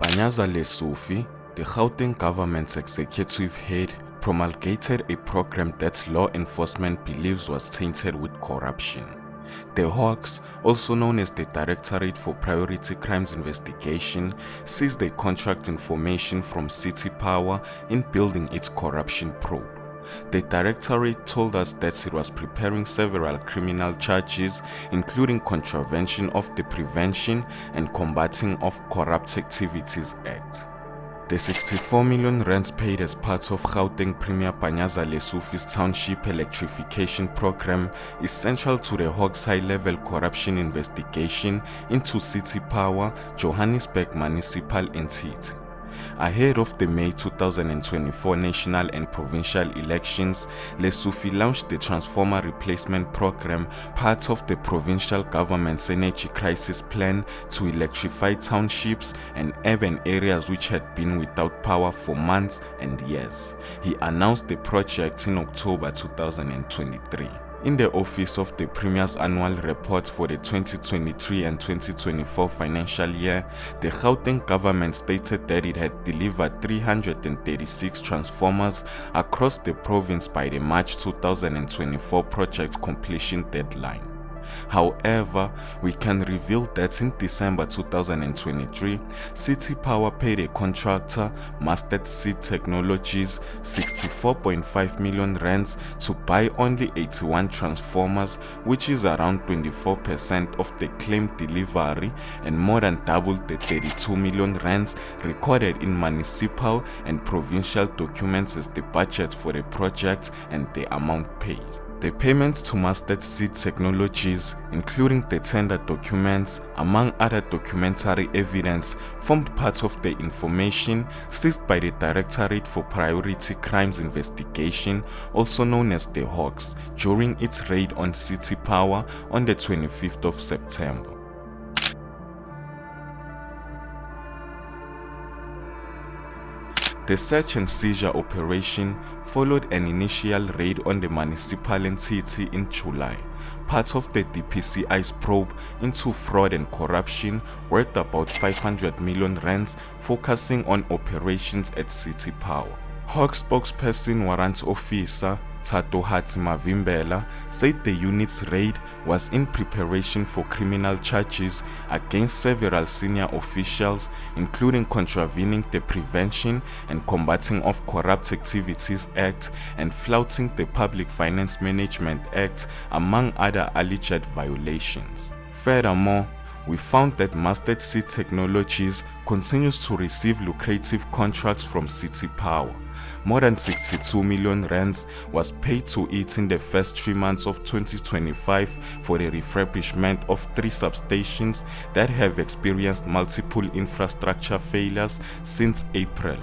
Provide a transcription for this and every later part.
Panyaza Lesufi, the Gauteng government's executive head, promulgated a program that law enforcement believes was tainted with corruption. The Hawks, also known as the Directorate for Priority Crimes Investigation, seized the contract information from City Power in building its corruption probe. The Directorate told us that it was preparing several criminal charges, including contravention of the Prevention and Combating of Corrupt Activities Act. The 64 million rands paid as part of Gauteng Premier Panyaza Lesufi's township electrification program is central to the Hawks high-level corruption investigation into City Power, Johannesburg municipal entity. Ahead of the May 2024 national and provincial elections, Lesufi launched the Transformer Replacement Program, part of the provincial government's energy crisis plan to electrify townships and urban areas which had been without power for months and years. He announced the project in October 2023. In the office of the Premier's annual report for the 2023 and 2024 financial year, the Gauteng government stated that it had delivered 336 transformers across the province by the March 2024 project completion deadline. However, we can reveal that in December 2023, City Power paid a contractor, Mustard Seed Technologies, 64.5 million rands to buy only 81 transformers, which is around 24% of the claimed delivery and more than double the 32 million rands recorded in municipal and provincial documents as the budget for the project and the amount paid. The payments to Mustard Seed Technologies, including the tender documents, among other documentary evidence, formed part of the information seized by the Directorate for Priority Crimes Investigation, also known as the Hawks, during its raid on City Power on the 25th of September. The search and seizure operation followed an initial raid on the municipal entity in July, part of the DPCI's probe into fraud and corruption worth about 500 million rands, focusing on operations at City Power. Hawk spokesperson Warrant Officer Tatohati Mavimbela said the unit's raid was in preparation for criminal charges against several senior officials, including contravening the Prevention and Combating of Corrupt Activities Act and flouting the Public Finance Management Act, among other alleged violations. Furthermore, we found that Mustard Seed Technologies continues to receive lucrative contracts from City Power. More than 62 million rands was paid to it in the first 3 months of 2025 for the refurbishment of 3 substations that have experienced multiple infrastructure failures since April,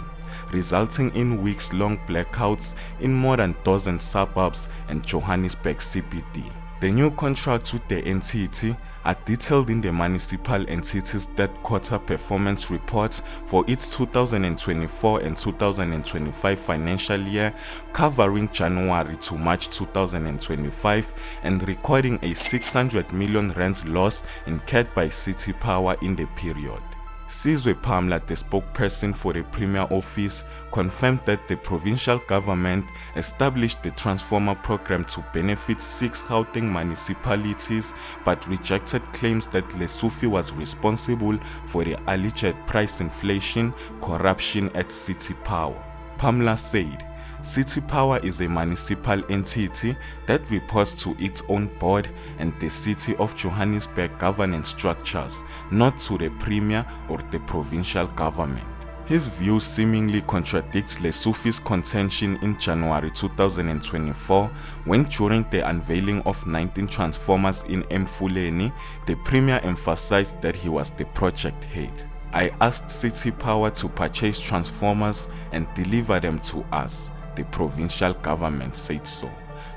resulting in weeks-long blackouts in more than a dozen suburbs and Johannesburg CBD. The new contracts with the entity are detailed in the municipal entity's third quarter performance report for its 2024 and 2025 financial year, covering January to March 2025 and recording a 600 million rands loss incurred by City Power in the period. Sizwe Pamla, the spokesperson for the Premier Office, confirmed that the provincial government established the Transformer program to benefit 6 Gauteng municipalities, but rejected claims that Lesufi was responsible for the alleged price inflation corruption at City Power. Pamla said, City Power is a municipal entity that reports to its own board and the City of Johannesburg governance structures, not to the Premier or the provincial government. His view seemingly contradicts Lesufi's contention in January 2024 when, during the unveiling of 19 transformers in Mfuleni, the Premier emphasized that he was the project head. I asked City Power to purchase transformers and deliver them to us. The provincial government said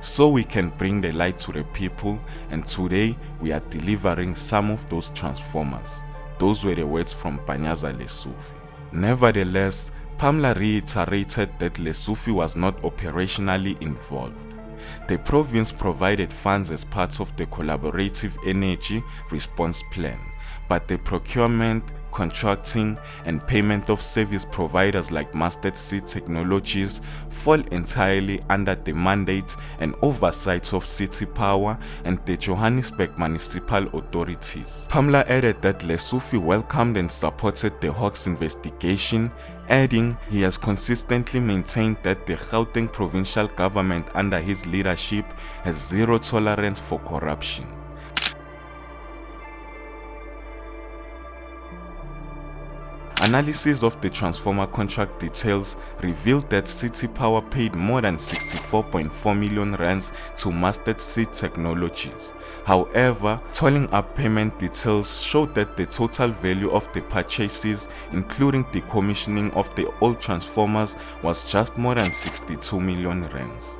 so we can bring the light to the people, and today we are delivering some of those transformers. Those were the words from Panyaza Lesufi. Nevertheless, Pamla reiterated that Lesufi was not operationally involved. The province provided funds as part of the Collaborative Energy Response Plan, but the procurement, contracting, and payment of service providers like Mustard Seed Technologies fall entirely under the mandate and oversight of City Power and the Johannesburg municipal authorities. Pamela added that Lesufi welcomed and supported the Hawks investigation, adding he has consistently maintained that the Gauteng provincial government under his leadership has zero tolerance for corruption. Analysis of the transformer contract details revealed that City Power paid more than 64.4 million rands to Mustard Seed Technologies. However, tolling up payment details showed that the total value of the purchases, including the commissioning of the old transformers, was just more than 62 million rands.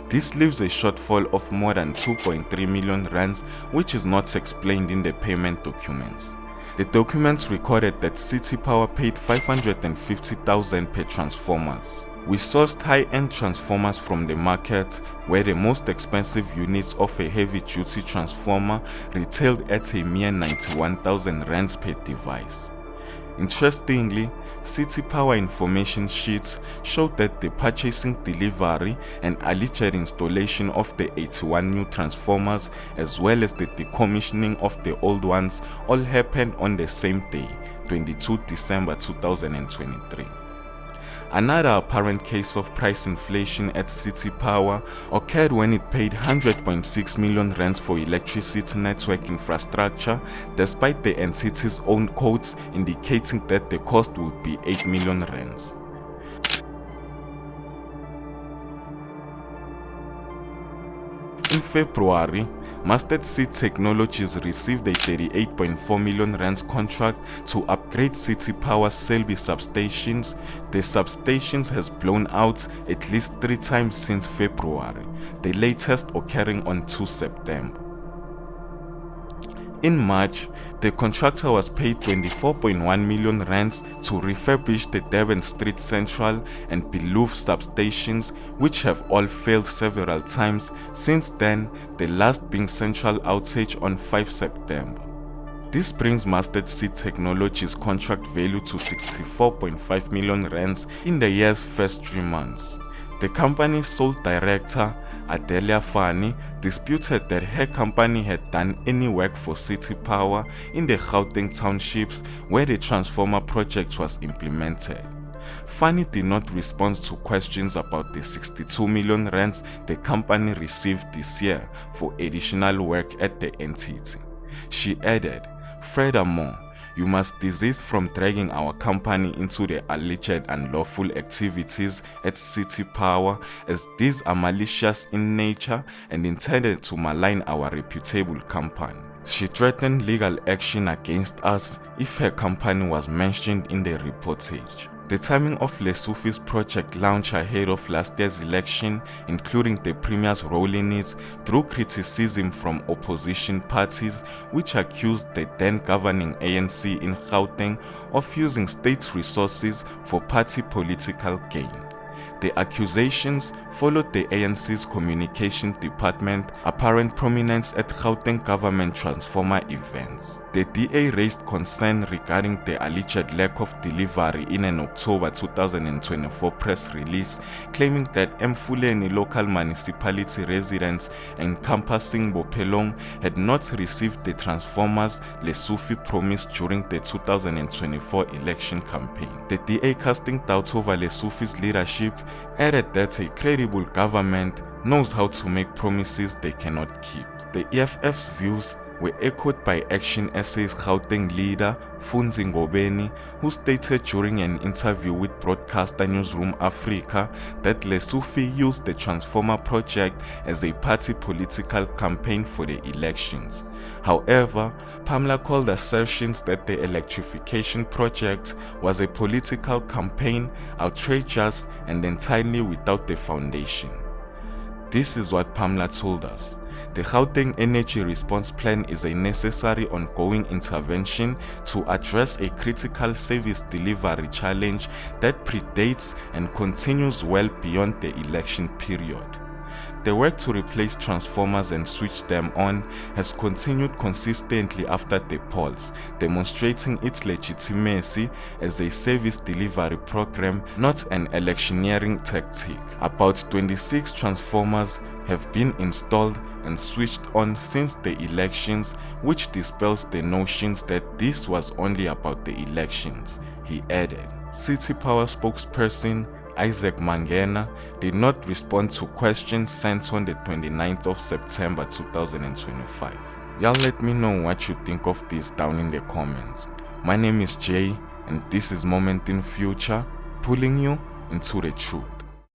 This leaves a shortfall of more than 2.3 million rands, which is not explained in the payment documents. The documents recorded that City Power paid 550,000 per transformers. We sourced high-end transformers from the market, where the most expensive units of a heavy-duty transformer retailed at a mere 91,000 rands per device. Interestingly, City Power information sheets showed that the purchasing, delivery, and alleged installation of the 81 new transformers, as well as the decommissioning of the old ones, all happened on the same day, 22 December 2023. Another apparent case of price inflation at City Power occurred when it paid 100.6 million rands for electricity network infrastructure, despite the entity's own quotes indicating that the cost would be 8 million rands. In February, Mustard Seed Technologies received a 38.4 million rands contract to upgrade City Power's Selby substations. The substations has blown out at least 3 times since February, the latest occurring on 2 September. In March, the contractor was paid 24.1 million rands to refurbish the Durban Street Central and Belouf substations, which have all failed several times since then, the last being central outage on 5 September. This brings Mustard Seed Technologies' contract value to 64.5 million rands in the year's first 3 months. The company's sole director, Adelia Fani, disputed that her company had done any work for City Power in the Gauteng townships where the transformer project was implemented. Fani did not respond to questions about the 62 million rands the company received this year for additional work at the entity. She added, "Furthermore, you must desist from dragging our company into the alleged unlawful activities at City Power, as these are malicious in nature and intended to malign our reputable company." She threatened legal action against us if her company was mentioned in the reportage. The timing of Lesufi's project launch ahead of last year's election, including the Premier's role in it, drew criticism from opposition parties, which accused the then governing ANC in Gauteng of using state resources for party political gain. The accusations followed the ANC's communication department apparent prominence at Gauteng government transformer events. The DA raised concern regarding the alleged lack of delivery in an October 2024 press release, claiming that Mfuleni local municipality residents encompassing Bophelong had not received the transformers Lesufi promised during the 2024 election campaign. The DA, casting doubt over Lesufi's leadership, added that a credible government knows how to make promises they cannot keep. The EFF's views were echoed by Action SA's Gauteng leader, Funzi Ngobeni, who stated during an interview with broadcaster Newsroom Africa that Lesufi used the Transformer project as a party political campaign for the elections. However, Pamela called assertions that the electrification project was a political campaign outrageous and entirely without the foundation. This is what Pamela told us. The Gauteng Energy Response Plan is a necessary ongoing intervention to address a critical service delivery challenge that predates and continues well beyond the election period. The work to replace transformers and switch them on has continued consistently after the polls, demonstrating its legitimacy as a service delivery program, not an electioneering tactic. About 26 transformers have been installed and switched on since the elections, which dispels the notions that this was only about the elections, he added. City Power spokesperson Isaac Mangena did not respond to questions sent on the 29th of September 2025. Y'all let me know what you think of this down in the comments. My name is Jay and this is Moment in Future, pulling you into the truth.